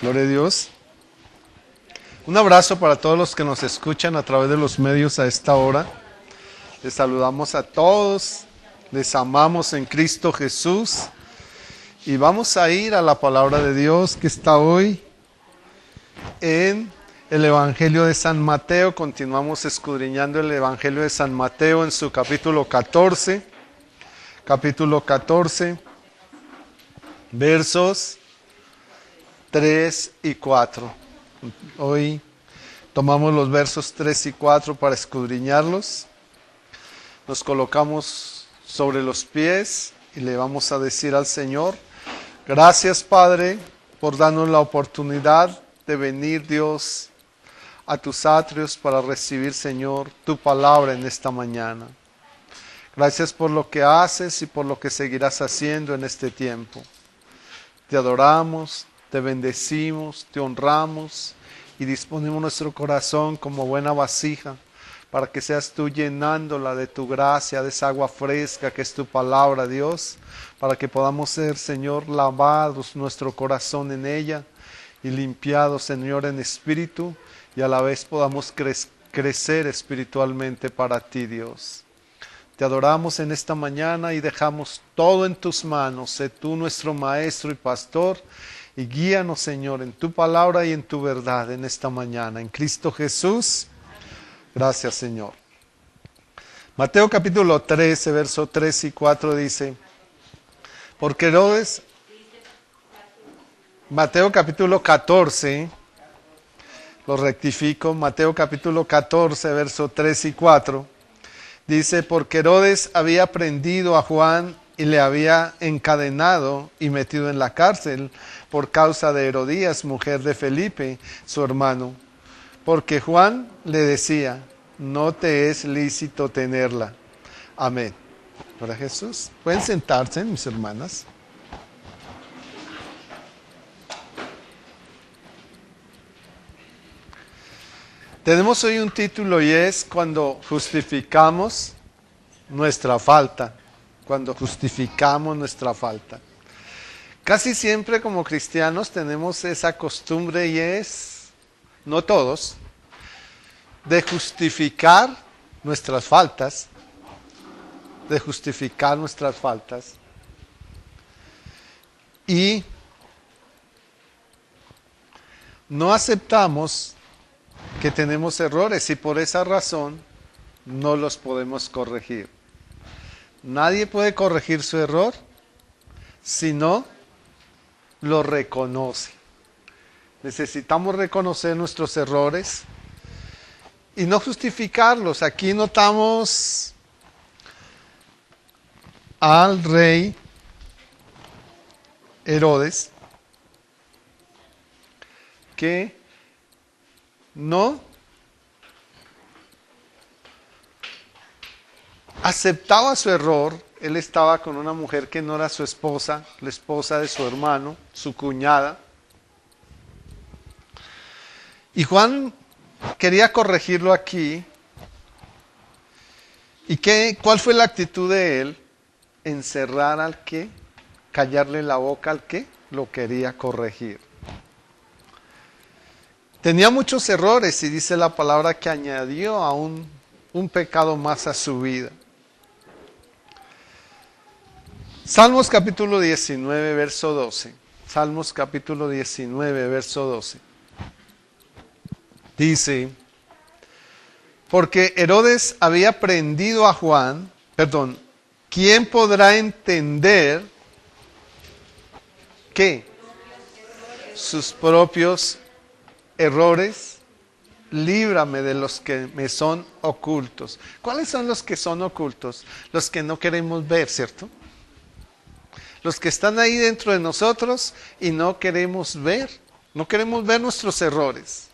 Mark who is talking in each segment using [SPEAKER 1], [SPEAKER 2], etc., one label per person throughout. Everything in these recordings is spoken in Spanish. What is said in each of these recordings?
[SPEAKER 1] Gloria a Dios. Un abrazo para todos los que nos escuchan a través de los medios a esta hora. Les saludamos a todos, les amamos en Cristo Jesús y vamos a ir a la palabra de Dios que está hoy en el Evangelio de San Mateo. Continuamos escudriñando el Evangelio de San Mateo en su capítulo 14, versos 3 y 4. Hoy tomamos los versos 3 y 4 para escudriñarlos. Nos colocamos sobre los pies y le vamos a decir al Señor: gracias, Padre, por darnos la oportunidad de venir, Dios, a tus atrios para recibir, Señor, tu palabra en esta mañana. Gracias por lo que haces y por lo que seguirás haciendo en este tiempo. Te adoramos, te bendecimos, te honramos y disponemos nuestro corazón como buena vasija para que seas tú llenándola de tu gracia, de esa agua fresca que es tu palabra, Dios, para que podamos ser, Señor, lavados nuestro corazón en ella y limpiados, Señor, en espíritu, y a la vez podamos crecer espiritualmente para ti, Dios. Te adoramos en esta mañana y dejamos todo en tus manos. Sé tú nuestro maestro y pastor y guíanos, Señor, en tu palabra y en tu verdad en esta mañana. En Cristo Jesús. Gracias, Señor. Mateo capítulo 13, verso 3 y 4 dice: porque Herodes... Mateo capítulo 14, lo rectifico, Mateo capítulo 14, verso 3 y 4, dice: porque Herodes había prendido a Juan y le había encadenado y metido en la cárcel por causa de Herodías, mujer de Felipe, su hermano, porque Juan le decía: no te es lícito tenerla. Amén. Gloria a Jesús. Pueden sentarse, mis hermanas. Tenemos hoy un título y es cuando justificamos nuestra falta. Cuando justificamos nuestra falta. Casi siempre como cristianos tenemos esa costumbre y es, no todos, de justificar nuestras faltas. De justificar nuestras faltas. Y no aceptamos que tenemos errores y por esa razón no los podemos corregir. Nadie puede corregir su error si no lo reconoce. Necesitamos reconocer nuestros errores y no justificarlos. Aquí notamos al rey Herodes que no aceptaba su error. Él estaba con una mujer que no era su esposa, la esposa de su hermano, su cuñada. Y Juan quería corregirlo aquí. ¿Y cuál fue la actitud de él? Encerrar al que, callarle la boca al que lo quería corregir. Tenía muchos errores y dice la palabra que añadió a un pecado más a su vida. Salmos capítulo 19, verso 12. Salmos capítulo 19, verso 12. Dice: porque Herodes había prendido a Juan, ¿quién podrá entender qué? Sus propios errores. Líbrame de los que me son ocultos. ¿Cuáles son los que son ocultos? Los que no queremos ver, ¿cierto? Los que están ahí dentro de nosotros y no queremos ver. No queremos ver nuestros errores.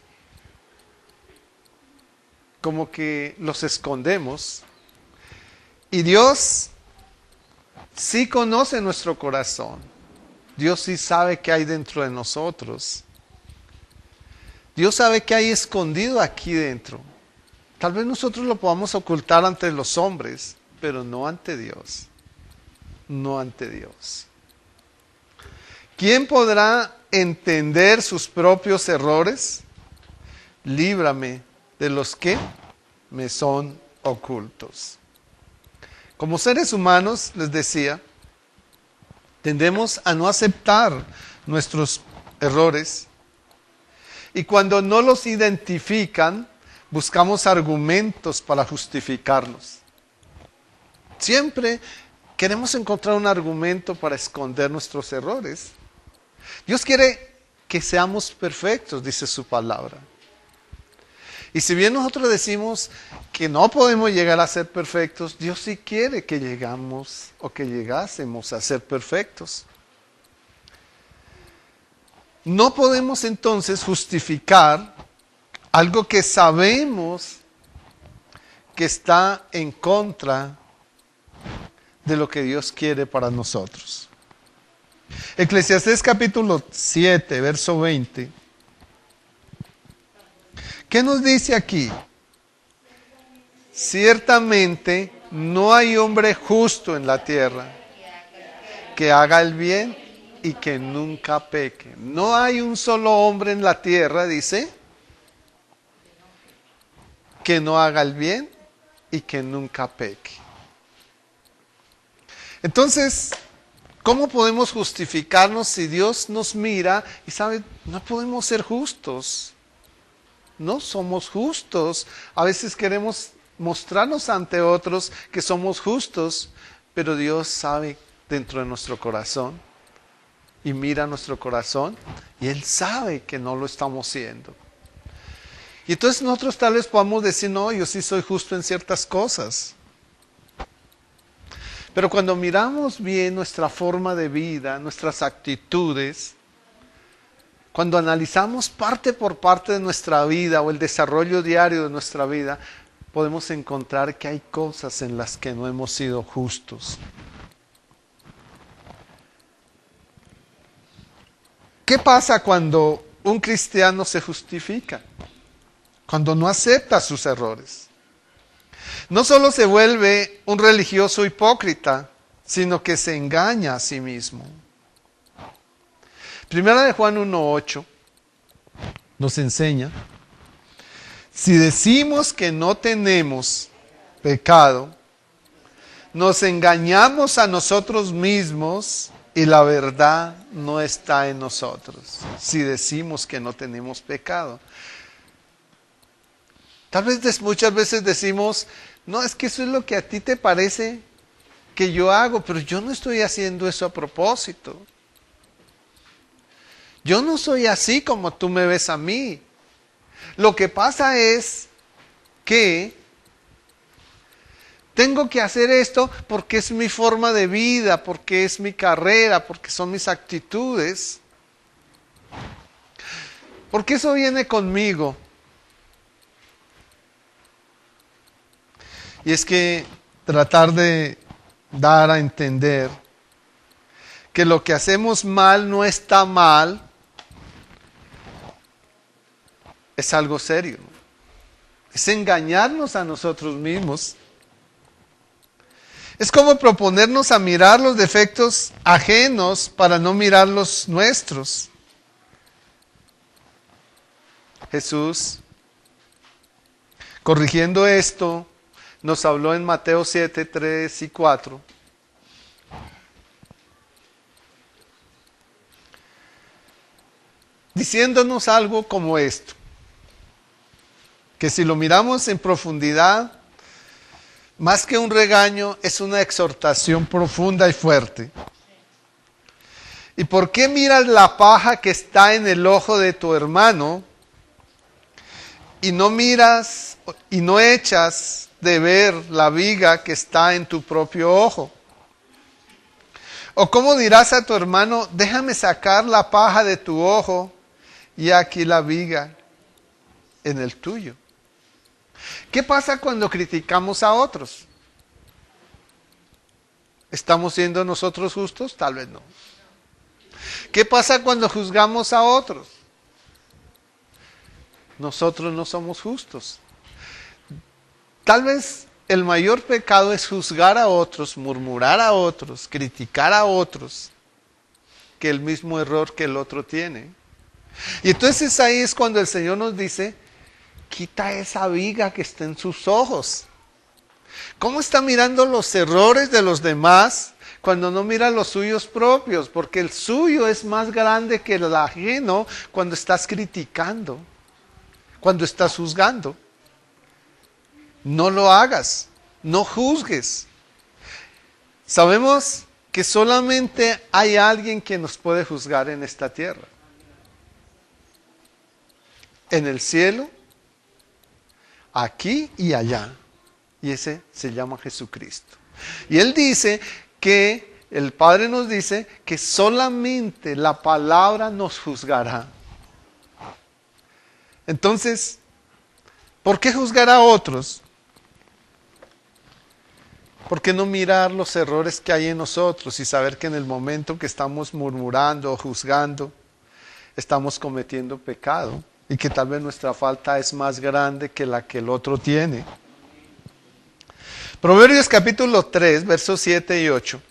[SPEAKER 1] Como que los escondemos. Y Dios sí conoce nuestro corazón. Dios sí sabe qué hay dentro de nosotros. Dios sabe qué hay escondido aquí dentro. Tal vez nosotros lo podamos ocultar ante los hombres, pero no ante Dios. No ante Dios. ¿Quién podrá entender sus propios errores, líbrame de los que me son ocultos. Como seres humanos, les decía, tendemos a no aceptar nuestros errores y cuando no los identifican, buscamos argumentos para justificarlos. Siempre queremos encontrar un argumento para esconder nuestros errores. Dios quiere que seamos perfectos, dice su palabra. Y si bien nosotros decimos que no podemos llegar a ser perfectos, Dios sí quiere que llegamos o que llegásemos a ser perfectos. No podemos entonces justificar algo que sabemos que está en contra de lo que Dios quiere para nosotros. Eclesiastés capítulo 7, verso 20. ¿Qué nos dice aquí? Ciertamente no hay hombre justo en la tierra que haga el bien y que nunca peque. No hay un solo hombre en la tierra, dice, que no haga el bien y que nunca peque. Entonces, ¿cómo podemos justificarnos si Dios nos mira y sabe, no podemos ser justos? No somos justos. A veces queremos mostrarnos ante otros que somos justos, pero Dios sabe dentro de nuestro corazón y mira nuestro corazón y Él sabe que no lo estamos siendo. Y entonces nosotros tal vez podamos decir, no, yo sí soy justo en ciertas cosas. Pero cuando miramos bien nuestra forma de vida, nuestras actitudes, cuando analizamos parte por parte de nuestra vida o el desarrollo diario de nuestra vida, podemos encontrar que hay cosas en las que no hemos sido justos. ¿Qué pasa cuando un cristiano se justifica? Cuando no acepta sus errores. No solo se vuelve un religioso hipócrita, sino que se engaña a sí mismo. Primera de Juan 1:8 nos enseña, si decimos que no tenemos pecado, nos engañamos a nosotros mismos y la verdad no está en nosotros. Si decimos que no tenemos pecado. Tal vez muchas veces decimos, no, es que eso es lo que a ti te parece que yo hago, pero yo no estoy haciendo eso a propósito. Yo no soy así como tú me ves a mí. Lo que pasa es que tengo que hacer esto porque es mi forma de vida, porque es mi carrera, porque son mis actitudes. Porque eso viene conmigo. Y es que tratar de dar a entender que lo que hacemos mal no está mal, es algo serio. Es engañarnos a nosotros mismos. Es como proponernos a mirar los defectos ajenos para no mirar los nuestros. Jesús, corrigiendo esto, nos habló en Mateo 7, 3 y 4. Diciéndonos algo como esto. Que si lo miramos en profundidad, más que un regaño, es una exhortación profunda y fuerte. ¿Y por qué miras la paja que está en el ojo de tu hermano y no miras y no echas de ver la viga que está en tu propio ojo? ¿O cómo dirás a tu hermano, déjame sacar la paja de tu ojo y aquí la viga en el tuyo? ¿Qué pasa cuando criticamos a otros? ¿Estamos siendo nosotros justos? Tal vez no. ¿Qué pasa cuando juzgamos a otros? Nosotros no somos justos. Tal vez el mayor pecado es juzgar a otros, murmurar a otros, criticar a otros, que el mismo error que el otro tiene. Y entonces ahí es cuando el Señor nos dice, quita esa viga que está en sus ojos. ¿Cómo está mirando los errores de los demás cuando no mira los suyos propios? Porque el suyo es más grande que el ajeno cuando estás criticando, cuando estás juzgando. No lo hagas, no juzgues. Sabemos que solamente hay alguien que nos puede juzgar en esta tierra. En el cielo, aquí y allá. Y ese se llama Jesucristo. Y Él dice que, el Padre nos dice que solamente la palabra nos juzgará. Entonces, ¿por qué juzgar a otros? ¿Por qué no mirar los errores que hay en nosotros y saber que en el momento que estamos murmurando o juzgando, estamos cometiendo pecado y que tal vez nuestra falta es más grande que la que el otro tiene? Proverbios capítulo 3, versos 7 y 8.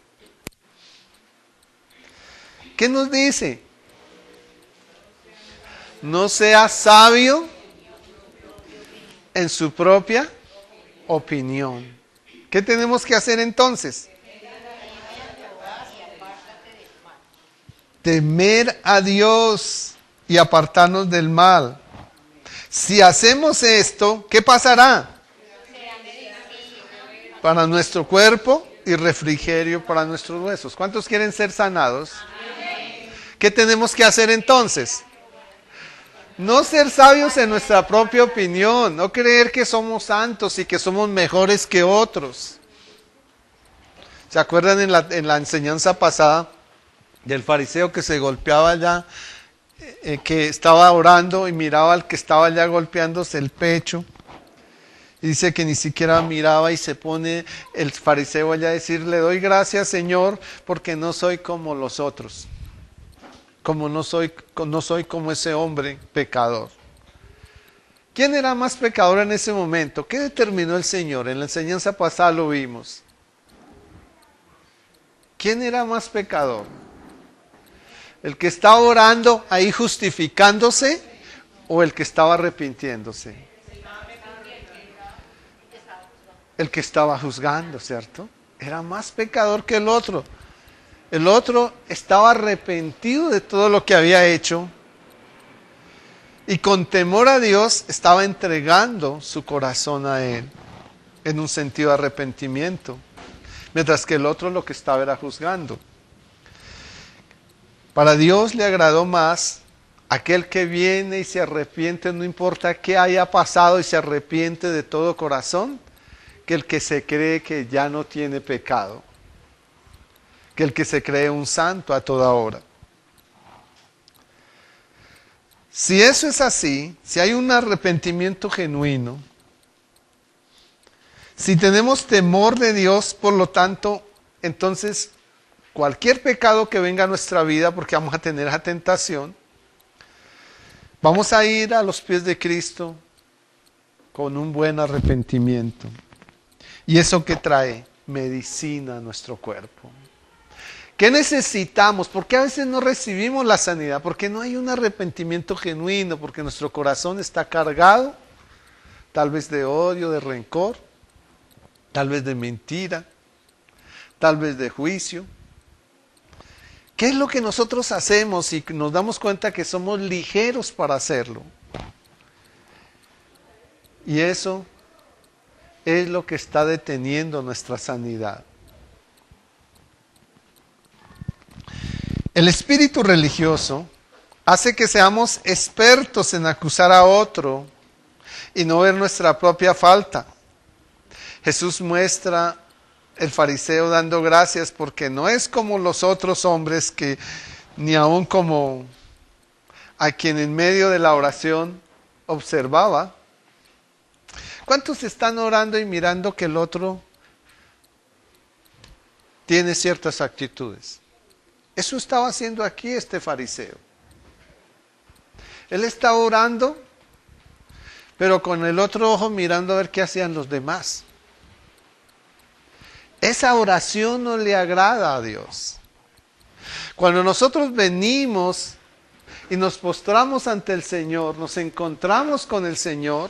[SPEAKER 1] ¿Qué nos dice? No sea sabio en su propia opinión. ¿Qué tenemos que hacer entonces? Temer a Dios y apartarnos del mal. Si hacemos esto, ¿qué pasará? Para nuestro cuerpo y refrigerio para nuestros huesos. ¿Cuántos quieren ser sanados? ¿Qué tenemos que hacer entonces? No ser sabios en nuestra propia opinión, no creer que somos santos y que somos mejores que otros. ¿Se acuerdan en la enseñanza pasada del fariseo que se golpeaba allá, que estaba orando y miraba al que estaba allá golpeándose el pecho? Y dice que ni siquiera miraba y se pone el fariseo allá a decir, le doy gracias, Señor, porque no soy como los otros. Como no soy como ese hombre pecador. ¿Quién era más pecador en ese momento? ¿Qué determinó el Señor? En la enseñanza pasada lo vimos. ¿Quién era más pecador? ¿El que estaba orando ahí justificándose o el que estaba arrepintiéndose? El que estaba juzgando, ¿cierto? Era más pecador que el otro. El otro estaba arrepentido de todo lo que había hecho y con temor a Dios estaba entregando su corazón a Él en un sentido de arrepentimiento, mientras que el otro lo que estaba era juzgando. Para Dios le agradó más aquel que viene y se arrepiente, no importa qué haya pasado, y se arrepiente de todo corazón, que el que se cree que ya no tiene pecado, que el que se cree un santo a toda hora. Si eso es así, si hay un arrepentimiento genuino, si tenemos temor de Dios, por lo tanto, entonces cualquier pecado que venga a nuestra vida, porque vamos a tener esa tentación, vamos a ir a los pies de Cristo con un buen arrepentimiento. ¿Y eso qué trae? Medicina a nuestro cuerpo. ¿Qué necesitamos? ¿Por qué a veces no recibimos la sanidad? Porque no hay un arrepentimiento genuino, porque nuestro corazón está cargado, tal vez de odio, de rencor, tal vez de mentira, tal vez de juicio. ¿Qué es lo que nosotros hacemos y nos damos cuenta que somos ligeros para hacerlo? Y eso es lo que está deteniendo nuestra sanidad. El espíritu religioso hace que seamos expertos en acusar a otro y no ver nuestra propia falta. Jesús muestra el fariseo dando gracias porque no es como los otros hombres que ni aun como a quien en medio de la oración observaba. ¿Cuántos están orando y mirando que el otro tiene ciertas actitudes? Eso estaba haciendo aquí este fariseo. Él estaba orando, pero con el otro ojo mirando a ver qué hacían los demás. Esa oración no le agrada a Dios. Cuando nosotros venimos y nos postramos ante el Señor, nos encontramos con el Señor,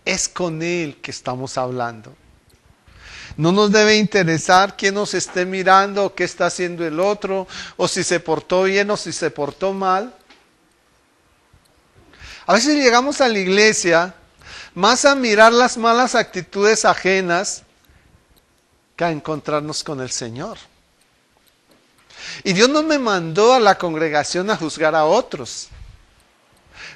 [SPEAKER 1] es con Él que estamos hablando. No nos debe interesar quién nos esté mirando, o qué está haciendo el otro, o si se portó bien o si se portó mal. A veces llegamos a la iglesia más a mirar las malas actitudes ajenas que a encontrarnos con el Señor. Y Dios no me mandó a la congregación a juzgar a otros.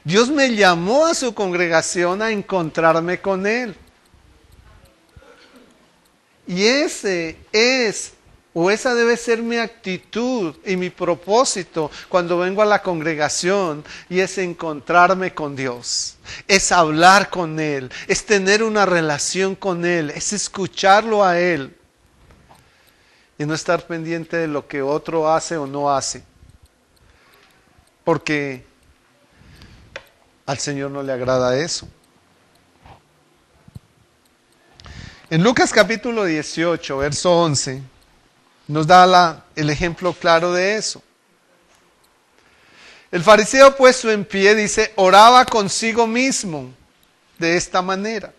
[SPEAKER 1] Dios me llamó a su congregación a encontrarme con Él. Y esa debe ser mi actitud y mi propósito cuando vengo a la congregación, y es encontrarme con Dios, es hablar con Él, es tener una relación con Él, es escucharlo a Él y no estar pendiente de lo que otro hace o no hace, porque al Señor no le agrada eso. En Lucas capítulo 18, verso 11, nos da el ejemplo claro de eso. El fariseo puesto en pie, dice, oraba consigo mismo de esta manera: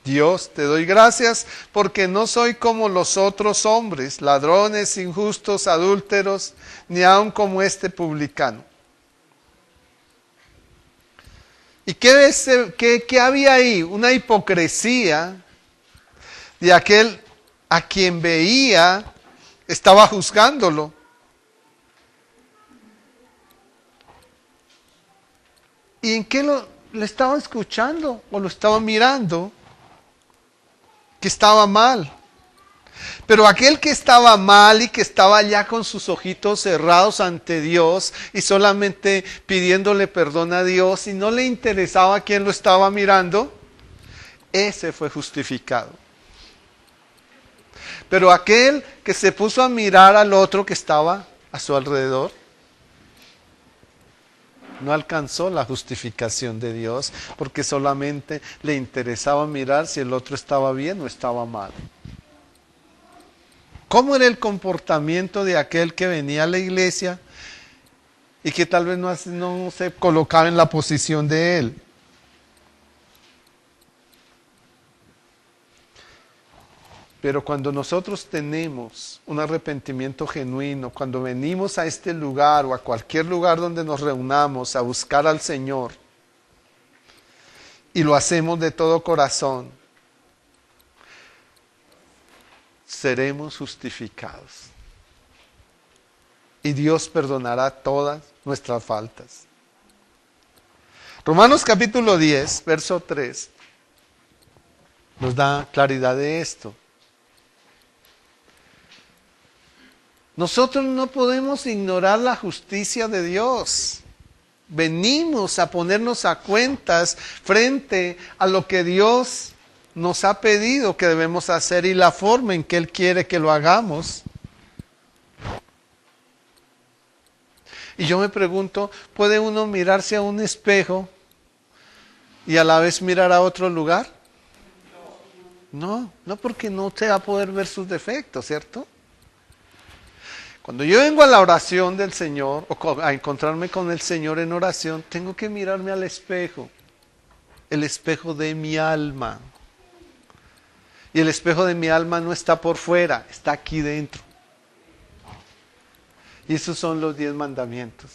[SPEAKER 1] Dios, te doy gracias porque no soy como los otros hombres, ladrones, injustos, adúlteros, ni aun como este publicano. ¿Y qué había ahí? Una hipocresía de aquel a quien veía, estaba juzgándolo. ¿Y en qué le estaba escuchando o lo estaba mirando? Que estaba mal. Pero aquel que estaba mal y que estaba ya con sus ojitos cerrados ante Dios y solamente pidiéndole perdón a Dios y no le interesaba quién lo estaba mirando, ese fue justificado. Pero aquel que se puso a mirar al otro que estaba a su alrededor, no alcanzó la justificación de Dios, porque solamente le interesaba mirar si el otro estaba bien o estaba mal. ¿Cómo era el comportamiento de aquel que venía a la iglesia y que tal vez no se colocaba en la posición de él? Pero cuando nosotros tenemos un arrepentimiento genuino, cuando venimos a este lugar o a cualquier lugar donde nos reunamos a buscar al Señor, y lo hacemos de todo corazón, seremos justificados. Y Dios perdonará todas nuestras faltas. Romanos capítulo 10, verso 3, nos da claridad de esto. Nosotros no podemos ignorar la justicia de Dios. Venimos a ponernos a cuentas frente a lo que Dios nos ha pedido que debemos hacer y la forma en que Él quiere que lo hagamos. Y yo me pregunto, ¿puede uno mirarse a un espejo y a la vez mirar a otro lugar? No, porque no se va a poder ver sus defectos, ¿cierto? Cuando yo vengo a la oración del Señor, o a encontrarme con el Señor en oración, tengo que mirarme al espejo, el espejo de mi alma. Y el espejo de mi alma no está por fuera, está aquí dentro. Y esos son los 10 mandamientos.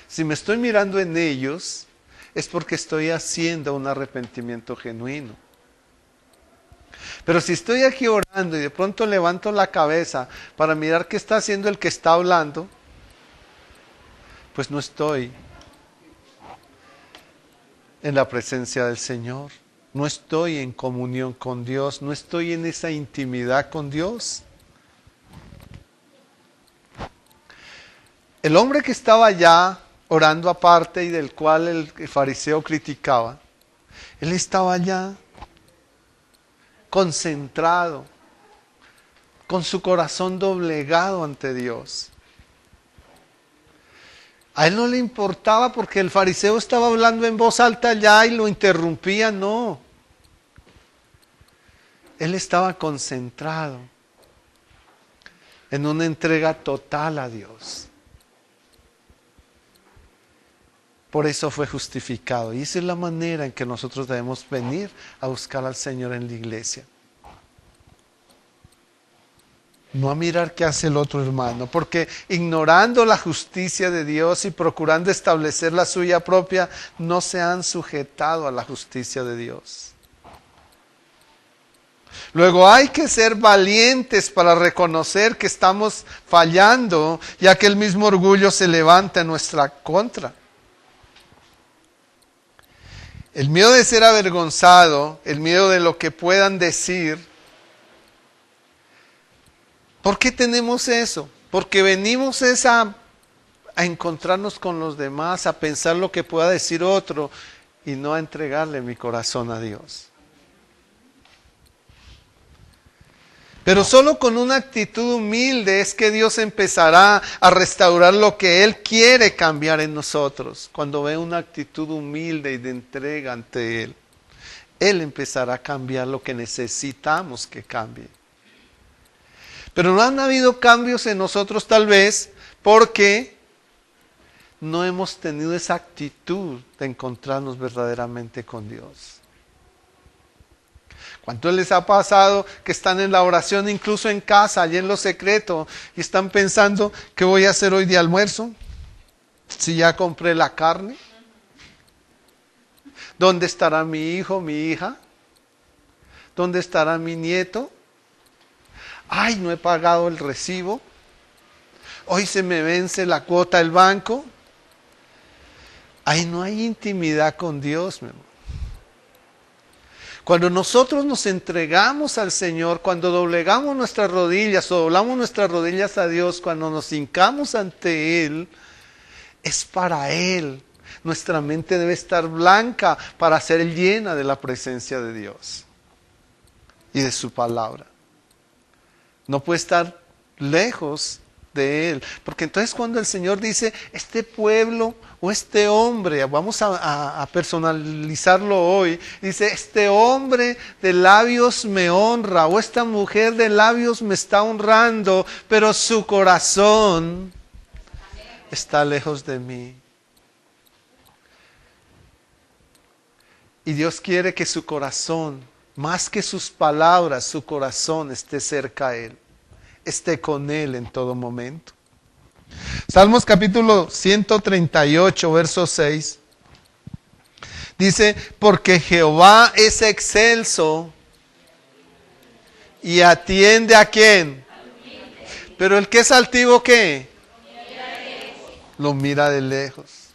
[SPEAKER 1] Si me estoy mirando en ellos, es porque estoy haciendo un arrepentimiento genuino. Pero si estoy aquí orando y de pronto levanto la cabeza para mirar qué está haciendo el que está hablando, pues no estoy en la presencia del Señor. No estoy en comunión con Dios, no estoy en esa intimidad con Dios. El hombre que estaba allá orando aparte y del cual el fariseo criticaba, él estaba allá concentrado, con su corazón doblegado ante Dios. A él no le importaba porque el fariseo estaba hablando en voz alta allá y lo interrumpía, no. Él estaba concentrado. en una entrega total a Dios. Por eso fue justificado. Y esa es la manera en que nosotros debemos venir a buscar al Señor en la iglesia. No a mirar qué hace el otro hermano, porque ignorando la justicia de Dios y procurando establecer la suya propia, no se han sujetado a la justicia de Dios. Luego hay que ser valientes para reconocer que estamos fallando, ya que el mismo orgullo se levanta en nuestra contra. El miedo de ser avergonzado, el miedo de lo que puedan decir. ¿Por qué tenemos eso? Porque venimos a encontrarnos con los demás, a pensar lo que pueda decir otro y no a entregarle mi corazón a Dios. Pero solo con una actitud humilde es que Dios empezará a restaurar lo que Él quiere cambiar en nosotros. Cuando ve una actitud humilde y de entrega ante Él, Él empezará a cambiar lo que necesitamos que cambie. Pero no han habido cambios en nosotros tal vez porque no hemos tenido esa actitud de encontrarnos verdaderamente con Dios. ¿Cuánto les ha pasado que están en la oración incluso en casa, allí en lo secreto, y están pensando qué voy a hacer hoy de almuerzo? Si ya compré la carne. ¿Dónde estará mi hijo, mi hija? ¿Dónde estará mi nieto? Ay, no he pagado el recibo. Hoy se me vence la cuota del banco. Ay, no hay intimidad con Dios, mi amor. Cuando nosotros nos entregamos al Señor, cuando doblegamos nuestras rodillas o doblamos nuestras rodillas a Dios, cuando nos hincamos ante Él, es para Él. Nuestra mente debe estar blanca para ser llena de la presencia de Dios y de su palabra. No puede estar lejos de Él. Porque entonces cuando el Señor dice, este pueblo o este hombre, vamos a personalizarlo hoy, dice, este hombre de labios me honra, o esta mujer de labios me está honrando, pero su corazón está lejos de mí. Y Dios quiere que su corazón, más que sus palabras, su corazón esté cerca a Él, esté con Él en todo momento. Salmos capítulo 138, verso 6. Dice, porque Jehová es excelso y atiende ¿a quién? Pero el que es altivo, ¿qué? Lo mira de lejos.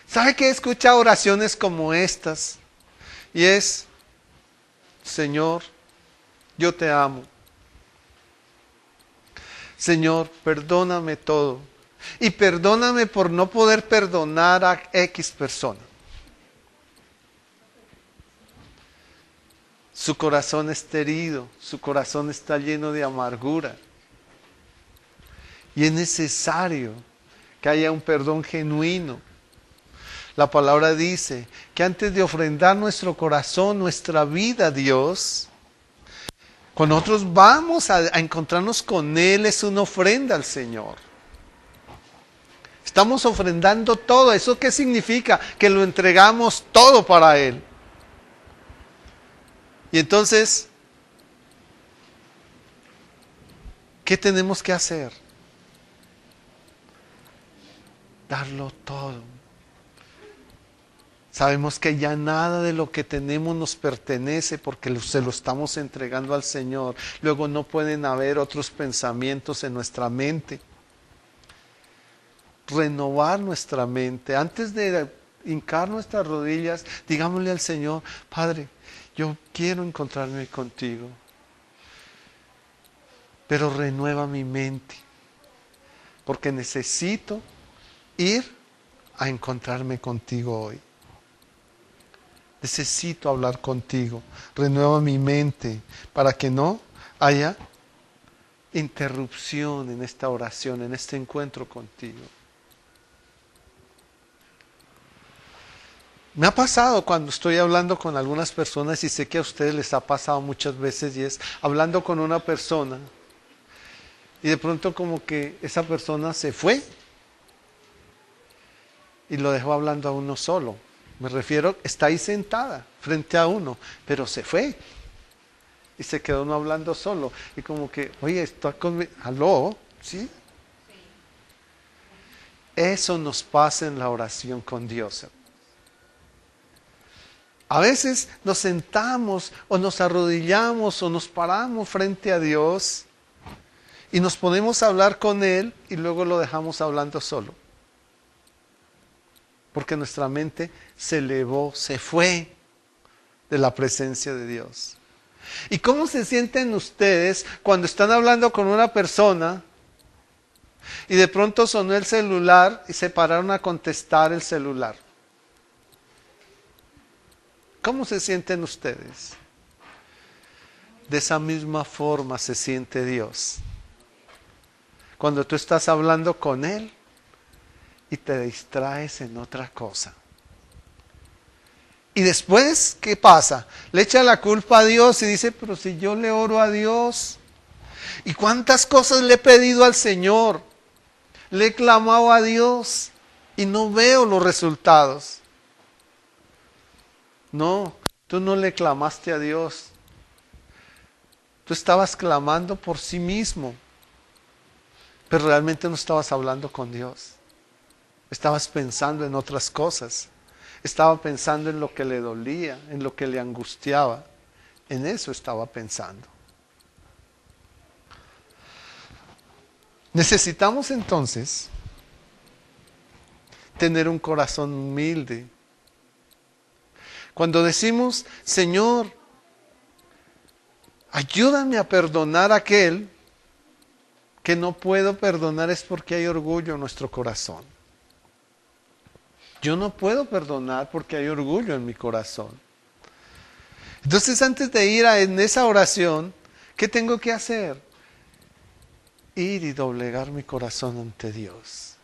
[SPEAKER 1] ¿Sabe que he escuchado oraciones como estas? Y es, Señor, yo te amo. Señor, perdóname todo. Y perdóname por no poder perdonar a X persona. Su corazón está herido, su corazón está lleno de amargura. Y es necesario que haya un perdón genuino. La palabra dice que antes de ofrendar nuestro corazón, nuestra vida a Dios, cuando nosotros vamos a encontrarnos con Él, es una ofrenda al Señor. Estamos ofrendando todo. ¿Eso qué significa? Que lo entregamos todo para Él. Y entonces, ¿qué tenemos que hacer? Darlo todo. Sabemos que ya nada de lo que tenemos nos pertenece porque se lo estamos entregando al Señor. Luego no pueden haber otros pensamientos en nuestra mente. Renovar nuestra mente. Antes de hincar nuestras rodillas, digámosle al Señor, Padre, yo quiero encontrarme contigo. Pero renueva mi mente. Porque necesito ir a encontrarme contigo hoy. Necesito hablar contigo. Renueva mi mente para que no haya interrupción en esta oración, en este encuentro contigo. Me ha pasado cuando estoy hablando con algunas personas y sé que a ustedes les ha pasado muchas veces y es hablando con una persona y de pronto como que esa persona se fue y lo dejó hablando a uno solo. Me refiero, está ahí sentada frente a uno, pero se fue y se quedó uno hablando solo y como que, oye, está conmigo, ¿aló? ¿Sí? Eso nos pasa en la oración con Dios. A veces nos sentamos o nos arrodillamos o nos paramos frente a Dios y nos ponemos a hablar con Él y luego lo dejamos hablando solo. Porque nuestra mente se elevó, se fue de la presencia de Dios. ¿Y cómo se sienten ustedes cuando están hablando con una persona y de pronto sonó el celular y se pararon a contestar el celular? ¿Cómo se sienten ustedes? De esa misma forma se siente Dios. Cuando tú estás hablando con Él y te distraes en otra cosa. Y después, ¿qué pasa? Le echa la culpa a Dios y dice, pero si yo le oro a Dios, ¿y cuántas cosas le he pedido al Señor? Le he clamado a Dios y no veo los resultados. No, tú no le clamaste a Dios. Tú estabas clamando por sí mismo, pero realmente no estabas hablando con Dios. Estabas pensando en otras cosas. Estaba pensando en lo que le dolía, en lo que le angustiaba. En eso estaba pensando. Necesitamos entonces tener un corazón humilde. Cuando decimos, Señor, ayúdame a perdonar a aquel que no puedo perdonar, es porque hay orgullo en nuestro corazón. Yo no puedo perdonar porque hay orgullo en mi corazón. Entonces, antes de ir en esa oración, ¿qué tengo que hacer? Ir y doblegar mi corazón ante Dios.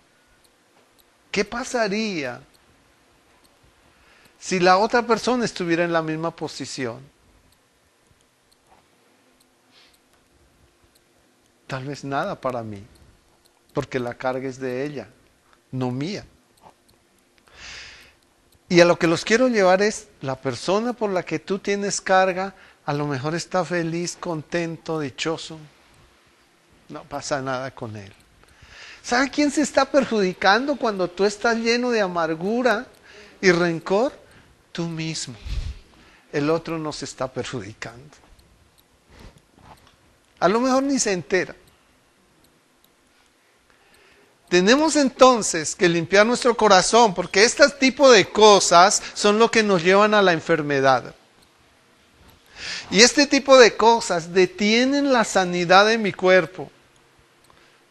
[SPEAKER 1] ¿Qué pasaría si la otra persona estuviera en la misma posición? Tal vez nada para mí, porque la carga es de ella, no mía. Y a lo que los quiero llevar es, la persona por la que tú tienes carga, a lo mejor está feliz, contento, dichoso. No pasa nada con él. ¿Sabe quién se está perjudicando cuando tú estás lleno de amargura y rencor? Tú mismo. El otro no se está perjudicando. A lo mejor ni se entera. Tenemos entonces que limpiar nuestro corazón, porque este tipo de cosas son lo que nos llevan a la enfermedad. Y este tipo de cosas detienen la sanidad de mi cuerpo,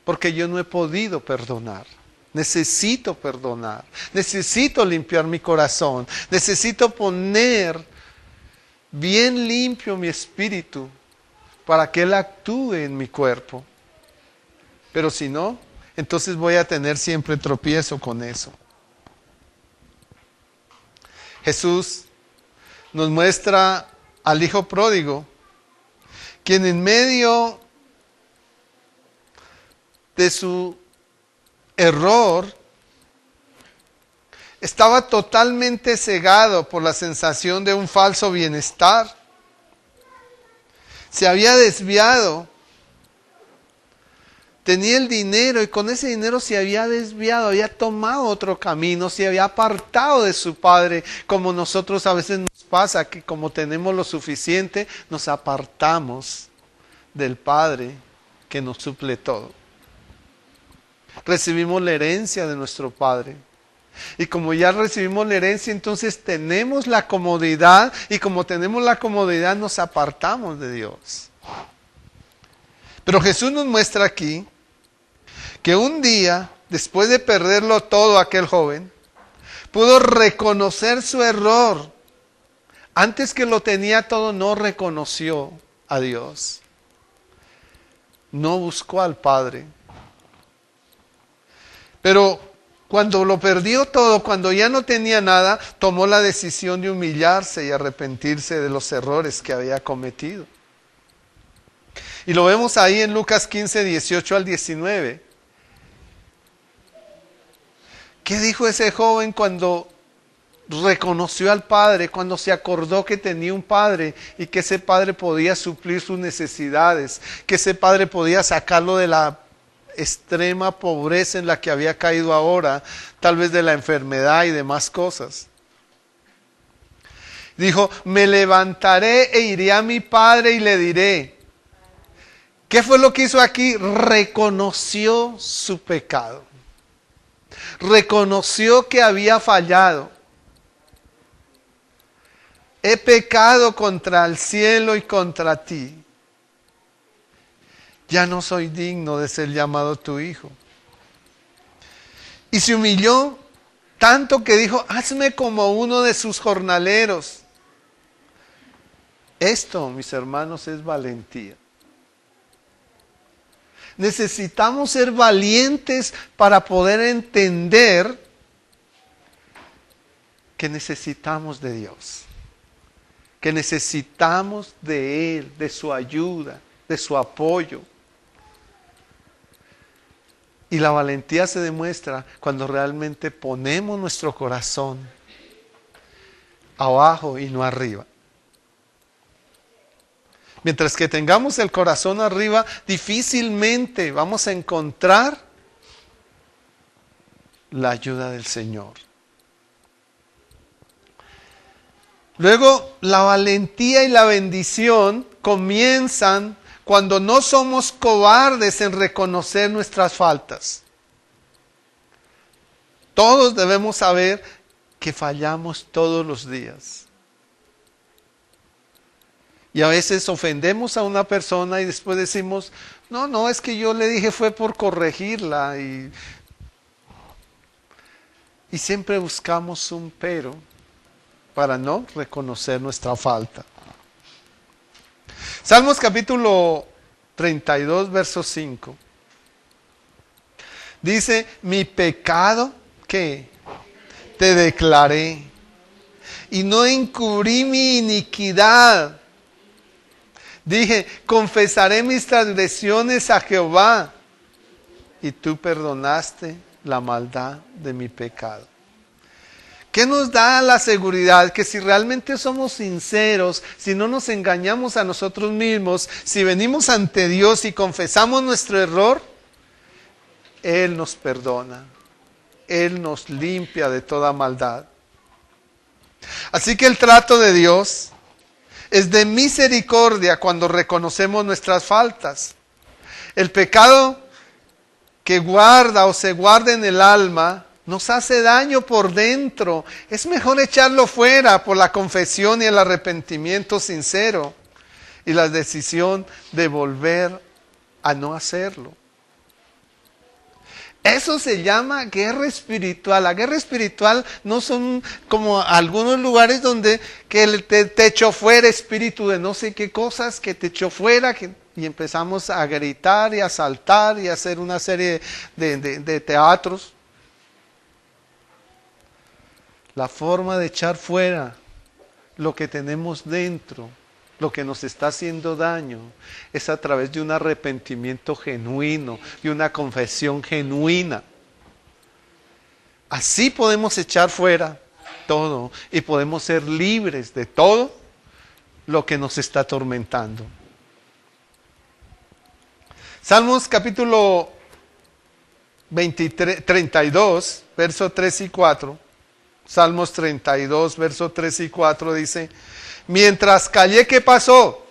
[SPEAKER 1] porque yo no he podido perdonar. Necesito perdonar, necesito limpiar mi corazón, necesito poner bien limpio mi espíritu para que Él actúe en mi cuerpo. Pero si no, entonces voy a tener siempre tropiezo con eso. Jesús nos muestra al hijo pródigo, quien en medio de su error estaba totalmente cegado por la sensación de un falso bienestar. Se había desviado. Tenía el dinero y con ese dinero se había desviado, había tomado otro camino, se había apartado de su padre, como nosotros a veces nos pasa, que como tenemos lo suficiente, nos apartamos del Padre que nos suple todo. Recibimos la herencia de nuestro Padre. Y como ya recibimos la herencia, entonces tenemos la comodidad, y como tenemos la comodidad nos apartamos de Dios. Pero Jesús nos muestra aquí que un día, después de perderlo todo aquel joven, pudo reconocer su error. Antes que lo tenía todo, no reconoció a Dios. No buscó al Padre. Pero Cuando lo perdió todo, cuando ya no tenía nada, tomó la decisión de humillarse y arrepentirse de los errores que había cometido. Y lo vemos ahí en Lucas 15, 18 al 19. ¿Qué dijo ese joven cuando reconoció al Padre, cuando se acordó que tenía un Padre y que ese Padre podía suplir sus necesidades, que ese Padre podía sacarlo de la extrema pobreza en la que había caído ahora, tal vez de la enfermedad y demás cosas? Dijo, me levantaré e iré a mi Padre y le diré. ¿Qué fue lo que hizo aquí? Reconoció su pecado. Reconoció que había fallado. He pecado contra el cielo y contra ti. Ya no soy digno de ser llamado tu hijo. Y se humilló tanto que dijo, hazme como uno de sus jornaleros. Esto, mis hermanos, es valentía. Necesitamos ser valientes para poder entender que necesitamos de Dios. Que necesitamos de Él, de su ayuda, de su apoyo. Y la valentía se demuestra cuando realmente ponemos nuestro corazón abajo y no arriba. Mientras que tengamos el corazón arriba, difícilmente vamos a encontrar la ayuda del Señor. Luego, la valentía y la bendición comienzan cuando no somos cobardes en reconocer nuestras faltas. Todos debemos saber que fallamos todos los días. Y a veces ofendemos a una persona y después decimos, no, es que yo le dije fue por corregirla. Y siempre buscamos un pero para no reconocer nuestra falta. Salmos capítulo 32, verso 5. Dice, mi pecado, ¿qué? Te declaré. Y no encubrí mi iniquidad. Dije, confesaré mis transgresiones a Jehová. Y tú perdonaste la maldad de mi pecado. ¿Qué nos da la seguridad? Que si realmente somos sinceros, si no nos engañamos a nosotros mismos, si venimos ante Dios y confesamos nuestro error, Él nos perdona. Él nos limpia de toda maldad. Así que el trato de Dios es de misericordia cuando reconocemos nuestras faltas. El pecado que guarda o se guarda en el alma nos hace daño por dentro. Es mejor echarlo fuera por la confesión y el arrepentimiento sincero y la decisión de volver a no hacerlo. Eso se llama guerra espiritual. La guerra espiritual no son como algunos lugares donde que te echó fuera espíritu de no sé qué cosas, que te echó fuera, y empezamos a gritar y a saltar y a hacer una serie de teatros. La forma de echar fuera lo que tenemos dentro, lo que nos está haciendo daño, es a través de un arrepentimiento genuino y una confesión genuina. Así podemos echar fuera todo y podemos ser libres de todo lo que nos está atormentando. Salmos capítulo 32, versos 3 y 4. Salmos 32, versos 3 y 4 dice, mientras callé, ¿qué pasó?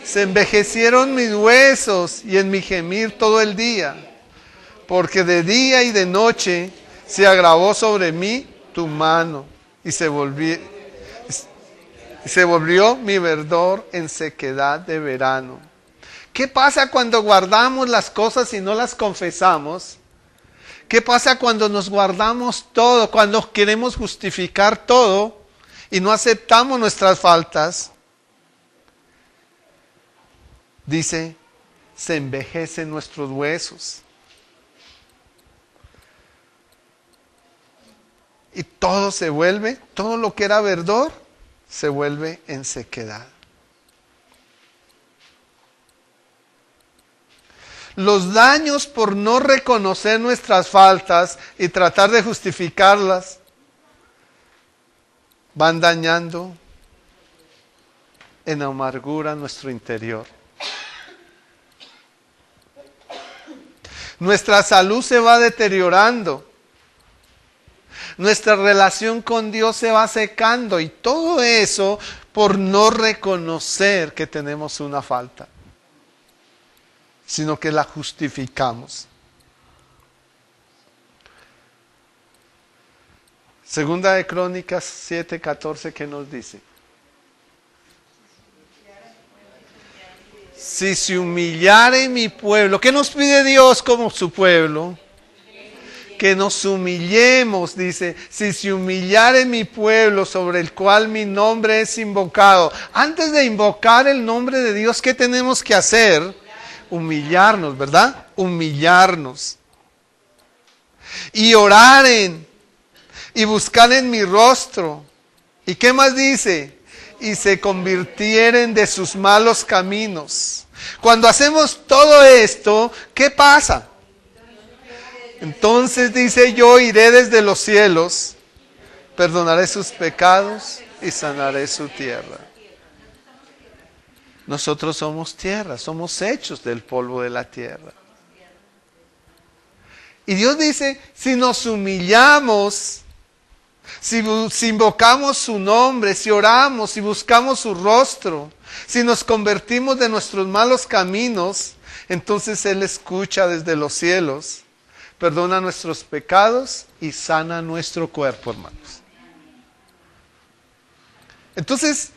[SPEAKER 1] Se envejecieron mis huesos y en mi gemir todo el día, porque de día y de noche se agravó sobre mí tu mano y se volvió mi verdor en sequedad de verano. ¿Qué pasa cuando guardamos las cosas y no las confesamos? ¿Qué pasa cuando nos guardamos todo, cuando queremos justificar todo y no aceptamos nuestras faltas? Dice, se envejecen nuestros huesos. Y todo se vuelve, todo lo que era verdor, se vuelve en sequedad. Los daños por no reconocer nuestras faltas y tratar de justificarlas van dañando en amargura nuestro interior. Nuestra salud se va deteriorando. Nuestra relación con Dios se va secando y todo eso por no reconocer que tenemos una falta, sino que la justificamos. Segunda de Crónicas 7:14, ¿qué nos dice? Si se humillare mi pueblo, ¿qué nos pide Dios como su pueblo? Que nos humillemos, dice, si se humillare mi pueblo sobre el cual mi nombre es invocado. Antes de invocar el nombre de Dios, ¿qué tenemos que hacer? Humillarnos, ¿verdad? Humillarnos. Y oraren, y buscar en mi rostro. ¿Y qué más dice? Y se convirtieren de sus malos caminos. Cuando hacemos todo esto, ¿qué pasa? Entonces dice, yo iré desde los cielos, perdonaré sus pecados y sanaré su tierra. Nosotros somos tierra, somos hechos del polvo de la tierra. Y Dios dice, si nos humillamos, si invocamos su nombre, si oramos, si buscamos su rostro, si nos convertimos de nuestros malos caminos, entonces Él escucha desde los cielos, perdona nuestros pecados y sana nuestro cuerpo, hermanos. Entonces,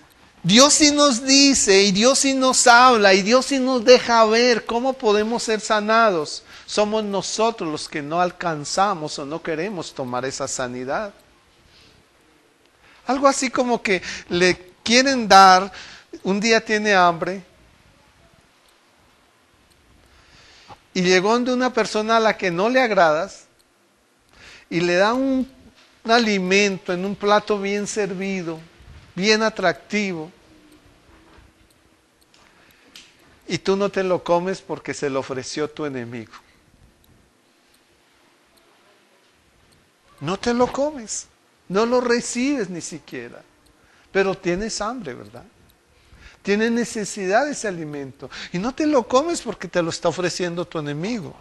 [SPEAKER 1] Dios sí nos dice, y Dios sí nos habla, y Dios sí nos deja ver cómo podemos ser sanados. Somos nosotros los que no alcanzamos o no queremos tomar esa sanidad. Algo así como que le quieren dar, un día tiene hambre, y llegó donde una persona a la que no le agradas, y le da un alimento en un plato bien servido, bien atractivo, y tú no te lo comes porque se lo ofreció tu enemigo. No te lo comes, no lo recibes ni siquiera, pero tienes hambre, ¿verdad? Tienes necesidad de ese alimento y no te lo comes porque te lo está ofreciendo tu enemigo.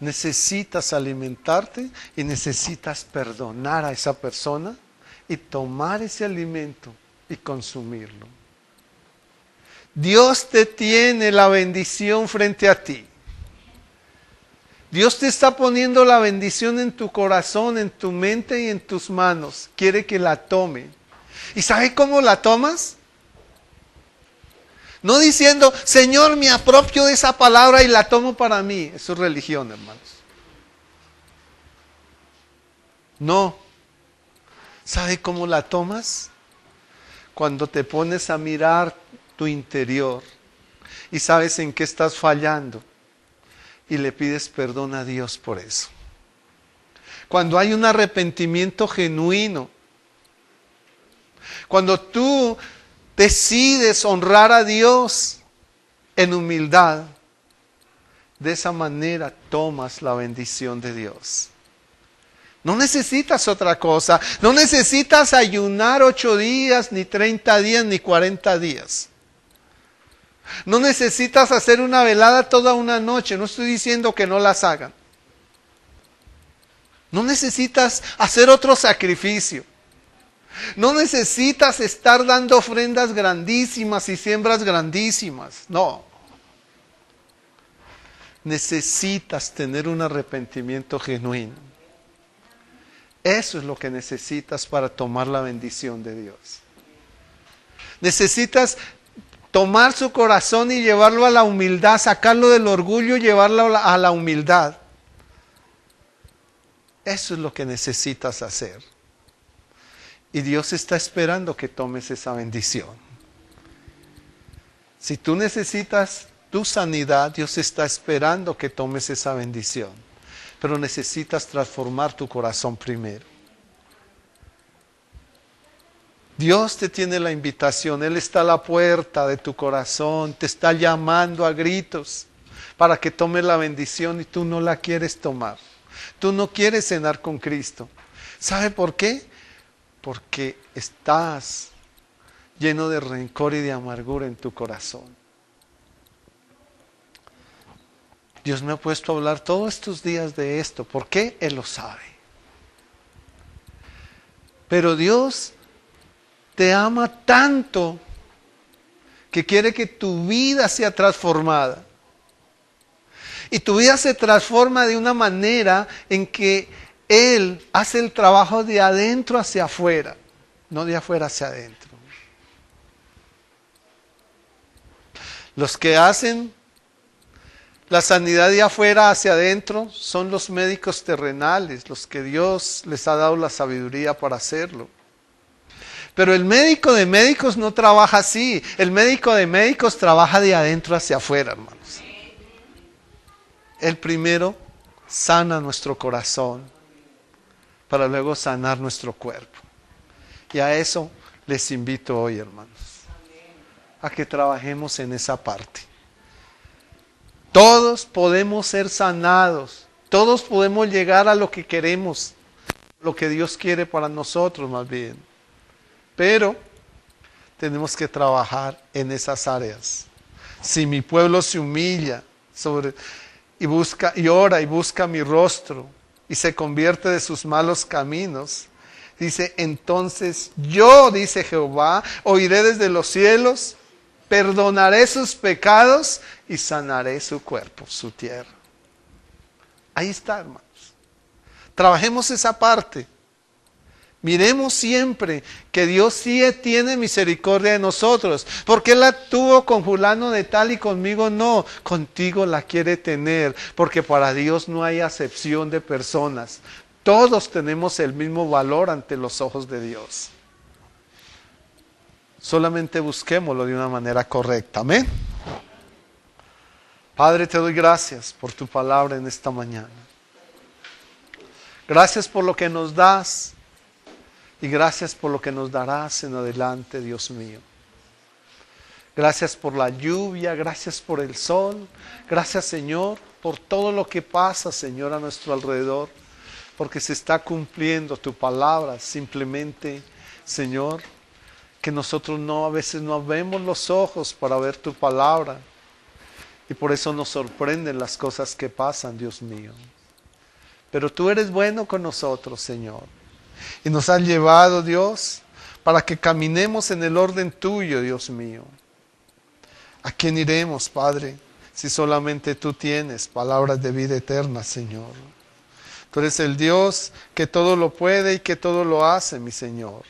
[SPEAKER 1] Necesitas alimentarte y necesitas perdonar a esa persona y tomar ese alimento y consumirlo. Dios te tiene la bendición frente a ti. Dios te está poniendo la bendición en tu corazón, en tu mente y en tus manos. Quiere que la tome. ¿Y sabe cómo la tomas? No diciendo, Señor, me apropio de esa palabra y la tomo para mí. Eso es religión, hermanos. No. ¿Sabe cómo la tomas? Cuando te pones a mirar tu interior y sabes en qué estás fallando y le pides perdón a Dios por eso. Cuando hay un arrepentimiento genuino, cuando tú decides honrar a Dios en humildad, de esa manera tomas la bendición de Dios. No necesitas otra cosa, no necesitas ayunar 8 días, ni 30 días, ni 40 días. No necesitas hacer una velada toda una noche, no estoy diciendo que no las hagan. No necesitas hacer otro sacrificio. No necesitas estar dando ofrendas grandísimas y siembras grandísimas, no. Necesitas tener un arrepentimiento genuino. Eso es lo que necesitas para tomar la bendición de Dios. Necesitas tomar su corazón y llevarlo a la humildad, sacarlo del orgullo y llevarlo a la humildad. Eso es lo que necesitas hacer. Y Dios está esperando que tomes esa bendición. Si tú necesitas tu sanidad, Dios está esperando que tomes esa bendición. Pero necesitas transformar tu corazón primero. Dios te tiene la invitación, Él está a la puerta de tu corazón, te está llamando a gritos para que tomes la bendición y tú no la quieres tomar. Tú no quieres cenar con Cristo. ¿Sabe por qué? Porque estás lleno de rencor y de amargura en tu corazón. Dios me ha puesto a hablar todos estos días de esto. ¿Por qué? Él lo sabe. Pero Dios te ama tanto que quiere que tu vida sea transformada. Y tu vida se transforma de una manera en que Él hace el trabajo de adentro hacia afuera, no de afuera hacia adentro. Los que hacen la sanidad de afuera hacia adentro son los médicos terrenales, los que Dios les ha dado la sabiduría para hacerlo. Pero el médico de médicos no trabaja así. El médico de médicos trabaja de adentro hacia afuera, hermanos. Él primero sana nuestro corazón para luego sanar nuestro cuerpo. Y a eso les invito hoy, hermanos, a que trabajemos en esa parte. Todos podemos ser sanados, todos podemos llegar a lo que queremos, lo que Dios quiere para nosotros más bien. Pero tenemos que trabajar en esas áreas. Si mi pueblo se humilla y busca y ora y busca mi rostro y se convierte de sus malos caminos, dice, entonces yo, dice Jehová, oiré desde los cielos, perdonaré sus pecados y sanaré su cuerpo, su tierra. Ahí está, hermanos. Trabajemos esa parte. Miremos siempre que Dios sí tiene misericordia de nosotros. ¿Por qué la tuvo con fulano de tal y conmigo no? Contigo la quiere tener, porque para Dios no hay acepción de personas. Todos tenemos el mismo valor ante los ojos de Dios. Solamente busquémoslo de una manera correcta. Amén. Padre, te doy gracias por tu palabra en esta mañana. Gracias por lo que nos das. Y gracias por lo que nos darás en adelante, Dios mío. Gracias por la lluvia, gracias por el sol. Gracias, Señor, por todo lo que pasa, Señor, a nuestro alrededor. Porque se está cumpliendo tu palabra. Simplemente, Señor, que nosotros a veces no vemos los ojos para ver tu palabra. Y por eso nos sorprenden las cosas que pasan, Dios mío. Pero tú eres bueno con nosotros, Señor. Y nos has llevado, Dios, para que caminemos en el orden tuyo, Dios mío. ¿A quién iremos, Padre, si solamente tú tienes palabras de vida eterna, Señor? Tú eres el Dios que todo lo puede y que todo lo hace, mi Señor.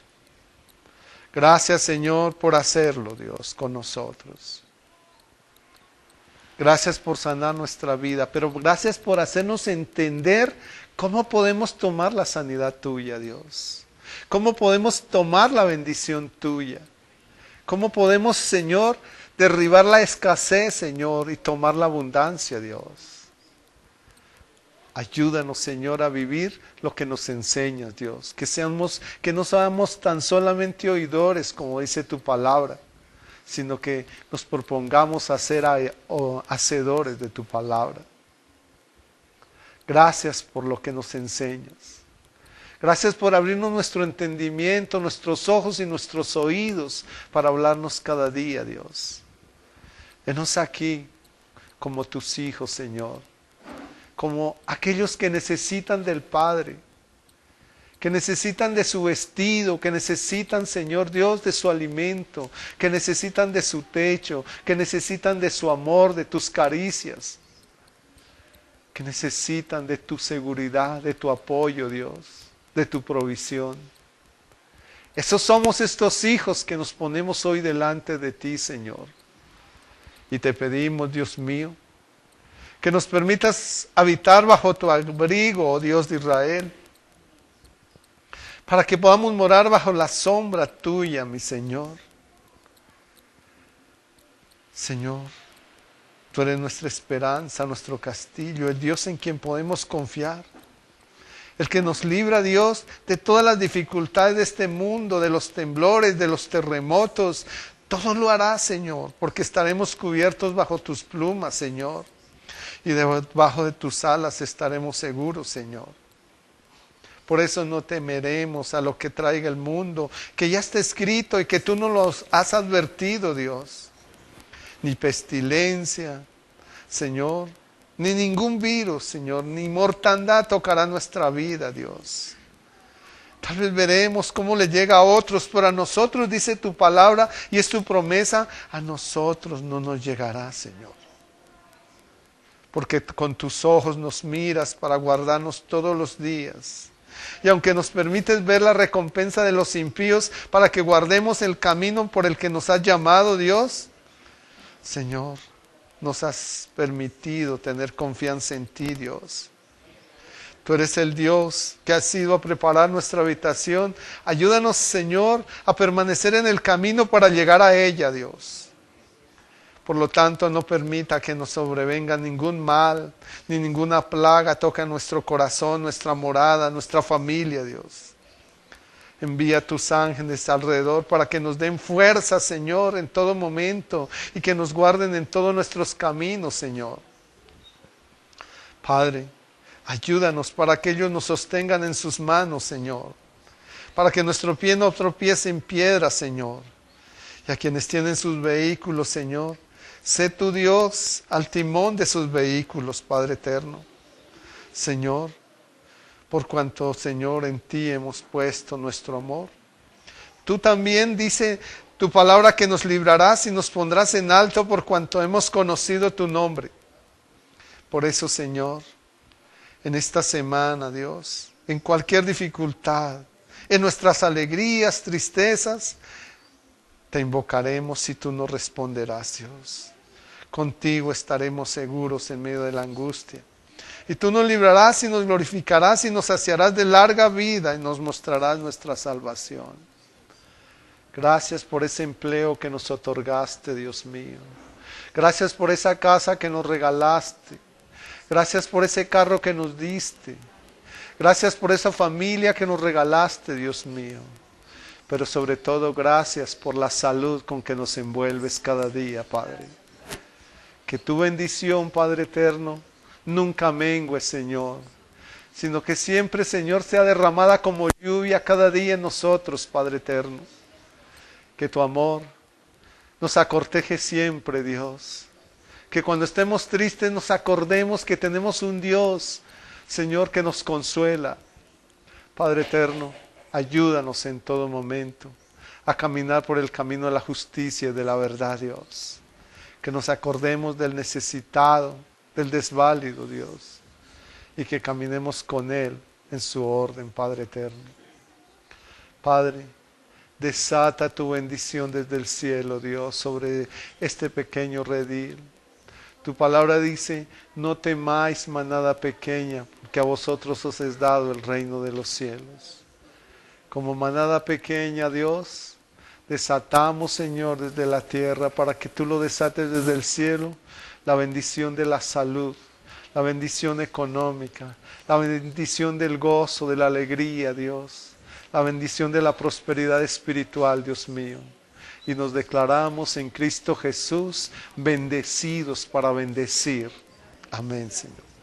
[SPEAKER 1] Gracias, Señor, por hacerlo, Dios, con nosotros. Gracias por sanar nuestra vida, pero gracias por hacernos entender cómo podemos tomar la sanidad tuya, Dios. Cómo podemos tomar la bendición tuya. Cómo podemos, Señor, derribar la escasez, Señor, y tomar la abundancia, Dios. Ayúdanos, Señor, a vivir lo que nos enseñas, Dios. Que no seamos tan solamente oidores, como dice tu palabra, sino que nos propongamos a ser hacedores de tu palabra. Gracias por lo que nos enseñas. Gracias por abrirnos nuestro entendimiento, nuestros ojos y nuestros oídos para hablarnos cada día, Dios. Venos aquí como tus hijos, Señor. Como aquellos que necesitan del Padre. Que necesitan de su vestido, que necesitan, Señor Dios, de su alimento. Que necesitan de su techo, que necesitan de su amor, de tus caricias. Que necesitan de tu seguridad, de tu apoyo, Dios, de tu provisión. Esos somos estos hijos que nos ponemos hoy delante de ti, Señor. Y te pedimos, Dios mío, que nos permitas habitar bajo tu abrigo, oh Dios de Israel, para que podamos morar bajo la sombra tuya, mi Señor. Señor, Tú eres nuestra esperanza, nuestro castillo, el Dios en quien podemos confiar. El que nos libra, Dios, de todas las dificultades de este mundo, de los temblores, de los terremotos. Todo lo hará, Señor, porque estaremos cubiertos bajo tus plumas, Señor. Y debajo de tus alas estaremos seguros, Señor. Por eso no temeremos a lo que traiga el mundo, que ya está escrito y que tú nos lo has advertido, Dios. Ni pestilencia, Señor, ni ningún virus, Señor, ni mortandad tocará nuestra vida, Dios. Tal vez veremos cómo le llega a otros, pero a nosotros, dice tu palabra, y es tu promesa, a nosotros no nos llegará, Señor. Porque con tus ojos nos miras para guardarnos todos los días. Y aunque nos permites ver la recompensa de los impíos para que guardemos el camino por el que nos has llamado, Dios, Señor, nos has permitido tener confianza en ti, Dios. Tú eres el Dios que has ido a preparar nuestra habitación. Ayúdanos, Señor, a permanecer en el camino para llegar a ella, Dios. Por lo tanto, no permita que nos sobrevenga ningún mal, ni ninguna plaga toque a nuestro corazón, nuestra morada, nuestra familia, Dios. Envía tus ángeles alrededor para que nos den fuerza, Señor, en todo momento y que nos guarden en todos nuestros caminos, Señor. Padre, ayúdanos para que ellos nos sostengan en sus manos, Señor. Para que nuestro pie no tropiece en piedra, Señor. Y a quienes tienen sus vehículos, Señor, sé tu Dios al timón de sus vehículos, Padre eterno. Señor, por cuanto, Señor, en ti hemos puesto nuestro amor. Tú también, dice tu palabra, que nos librarás y nos pondrás en alto por cuanto hemos conocido tu nombre. Por eso, Señor, en esta semana, Dios, en cualquier dificultad, en nuestras alegrías, tristezas, te invocaremos y tú nos responderás, Dios. Contigo estaremos seguros en medio de la angustia. Y tú nos librarás y nos glorificarás y nos saciarás de larga vida y nos mostrarás nuestra salvación. Gracias por ese empleo que nos otorgaste, Dios mío. Gracias por esa casa que nos regalaste. Gracias por ese carro que nos diste. Gracias por esa familia que nos regalaste, Dios mío. Pero sobre todo, gracias por la salud con que nos envuelves cada día, Padre. Que tu bendición, Padre eterno, nunca mengue, Señor, sino que siempre, Señor, sea derramada como lluvia cada día en nosotros, Padre eterno. Que tu amor nos acorteje siempre, Dios. Que cuando estemos tristes nos acordemos que tenemos un Dios, Señor, que nos consuela. Padre eterno, ayúdanos en todo momento a caminar por el camino de la justicia y de la verdad, Dios. Que nos acordemos del necesitado, del desválido, Dios, y que caminemos con Él en su orden, Padre eterno. Padre, desata tu bendición desde el cielo, Dios, sobre este pequeño redil. Tu palabra dice, no temáis, manada pequeña, porque a vosotros os es dado el reino de los cielos. Como manada pequeña, Dios, desatamos, Señor, desde la tierra para que tú lo desates desde el cielo, la bendición de la salud, la bendición económica, la bendición del gozo, de la alegría, Dios, la bendición de la prosperidad espiritual, Dios mío. Y nos declaramos en Cristo Jesús bendecidos para bendecir. Amén, Señor.